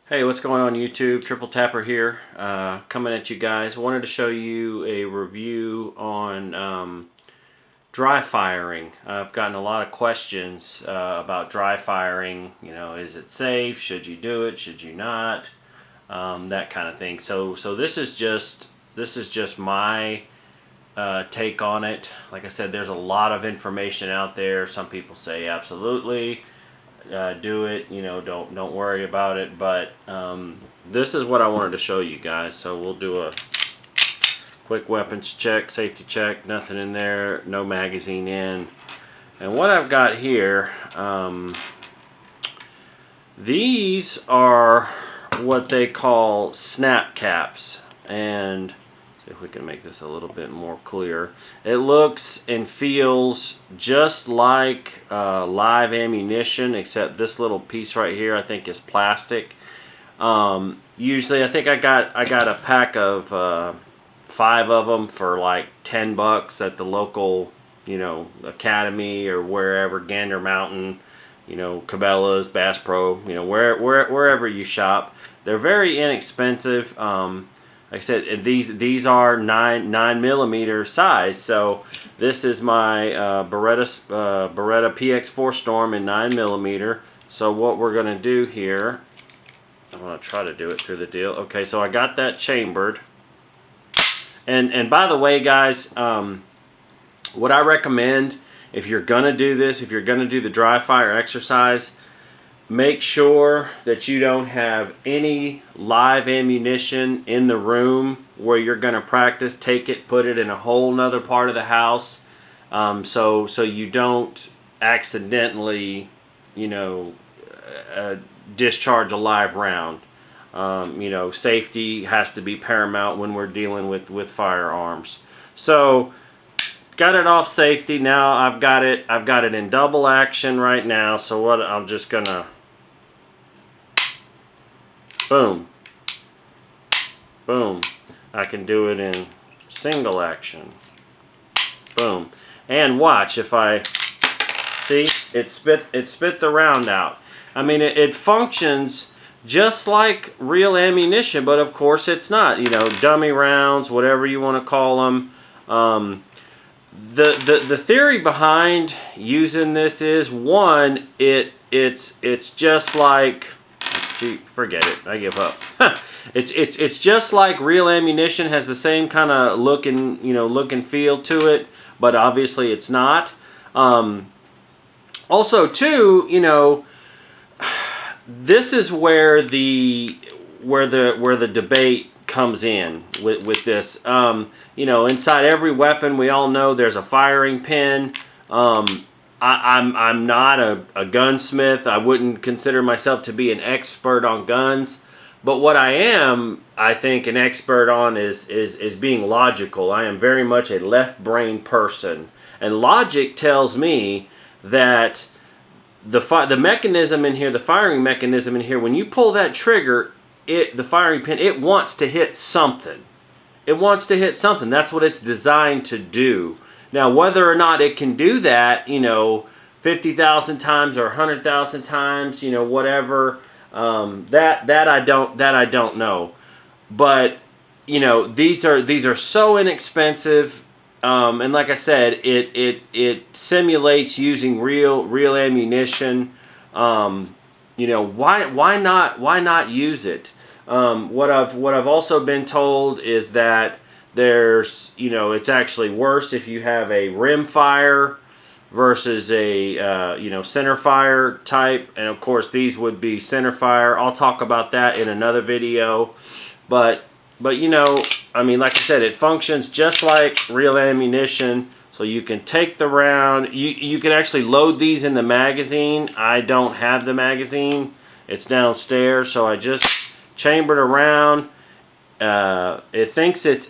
Hey, what's going on YouTube? Triple Tapper here, coming at you guys. Wanted to show you a review on dry firing. I've gotten a lot of questions about dry firing. You know, is it safe? Should you do it? Should you not? That kind of thing. So this is just my take on it. Like I said, there's a lot of information out there. Some people say absolutely. Do it, you know, don't worry about it, but this is what I wanted to show you guys. So we'll do a quick weapons check, safety check, nothing in there, no magazine in. And what I've got here, these are what they call snap caps, and see if we can make this a little bit more clear. It looks and feels just like live ammunition, except this little piece right here I think is plastic. Usually I think I got a pack of 5 of them for like $10 at the local, you know, Academy or wherever, Gander Mountain, you know, Cabela's, Bass Pro, you know, wherever you shop. They're very inexpensive. Like I said, these are 9mm size. So this is my Beretta PX4 Storm in 9mm. So what we're gonna do here, I'm gonna try to do it through the deal. Okay, so I got that chambered. And by the way, guys, what I recommend if you're gonna do this, if you're gonna do the dry fire exercise, make sure that you don't have any live ammunition in the room where you're going to practice. Take it, put it in a whole nother part of the house, so you don't accidentally, you know, discharge a live round. You know, safety has to be paramount when we're dealing with firearms. So got it off safety. Now I've got it in double action right now. So what I'm just gonna boom, boom. I can do it in single action. Boom. And watch, if I see it spit the round out. I mean, it functions just like real ammunition, but of course it's not. You know, dummy rounds, whatever you want to call them. The theory behind using this is, one, it's just like, forget it, I give up. It's just like real ammunition, has the same kind of look and feel to it, but obviously it's not. Also, too, you know, this is where the debate comes in with this. You know, inside every weapon, we all know there's a firing pin. I'm not a gunsmith. I wouldn't consider myself to be an expert on guns. But what I am, I think, an expert on is being logical. I am very much a left brain person. And logic tells me that the mechanism in here, the firing mechanism in here, when you pull that trigger, the firing pin, it wants to hit something. It wants to hit something. That's what it's designed to do. Now, whether or not it can do that, you know, 50,000 times or 100,000 times, you know, whatever, that I don't know. But you know, these are so inexpensive, and like I said, it simulates using real ammunition. You know, why not use it? What I've also been told is that there's, you know, it's actually worse if you have a rim fire versus a you know, center fire type, and of course these would be center fire. I'll talk about that in another video, but you know, I mean, like I said, it functions just like real ammunition. So you can take the round, you can actually load these in the magazine. I don't have the magazine, it's downstairs, so I just chambered around. It thinks it's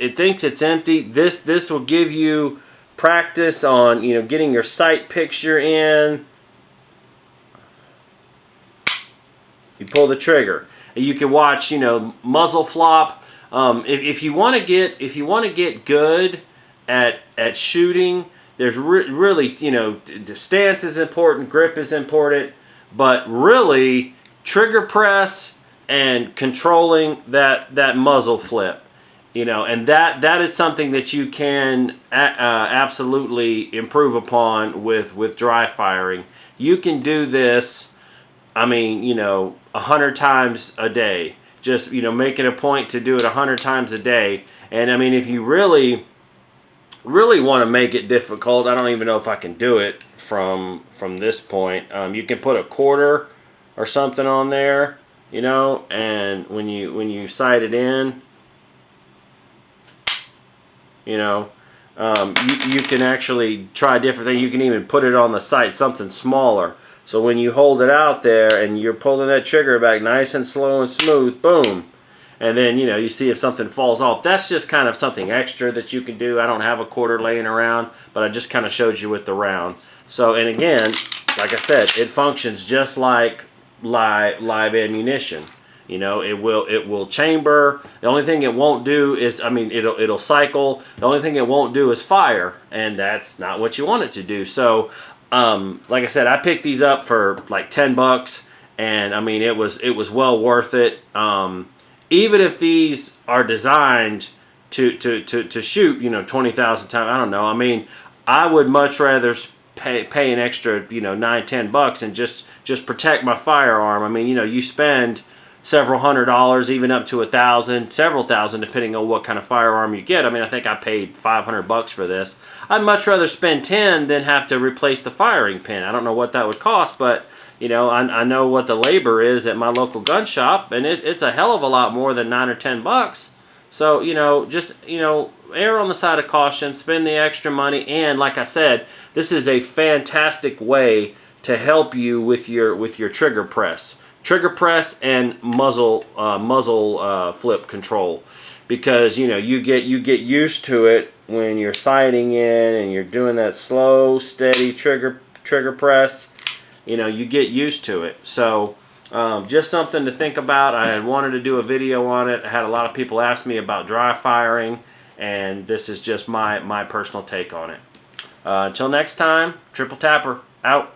empty. This will give you practice on, you know, getting your sight picture in. You pull the trigger, and you can watch, you know, muzzle flop. If you want to get good at shooting, there's really, you know, the stance is important, grip is important, but really trigger press, and controlling that muzzle flip. You know, and that is something that you can absolutely improve upon with dry firing. You can do this, I mean, you know, 100 times a day. Just, you know, make it a point to do it 100 times a day. And I mean, if you really want to make it difficult, I don't even know if I can do it from this point. You can put a quarter or something on there, you know, and when you sight it in, you know, you can actually try different things. You can even put it on the sight, something smaller. So when you hold it out there and you're pulling that trigger back nice and slow and smooth, boom. And then, you know, you see if something falls off. That's just kind of something extra that you can do. I don't have a quarter laying around, but I just kind of showed you with the round. So, and again, like I said, it functions just like live ammunition. You know, it will chamber. The only thing it won't do is, I mean, it'll cycle. The only thing it won't do is fire, and that's not what you want it to do. So, like I said, I picked these up for like $10, and I mean, it was well worth it. Even if these are designed to shoot, you know, 20,000 times, I don't know. I mean, I would much rather pay an extra, you know, $9-10 and just protect my firearm. I mean, you know, you spend several $100s, even up to $1,000, several thousand, depending on what kind of firearm you get. I mean, I think I paid $500 for this. I'd much rather spend 10 than have to replace the firing pin. I don't know what that would cost, but you know, I know what the labor is at my local gun shop, and it's a hell of a lot more than $9 or $10. So, you know, just, you know, err on the side of caution, spend the extra money, and like I said, this is a fantastic way to help you with your trigger press. Trigger press and muzzle flip control, because you know you get used to it when you're sighting in and you're doing that slow, steady trigger press. You know, you get used to it. So just something to think about. I had wanted to do a video on it. I had a lot of people ask me about dry firing, and this is just my personal take on it. Until next time, Triple Tapper out.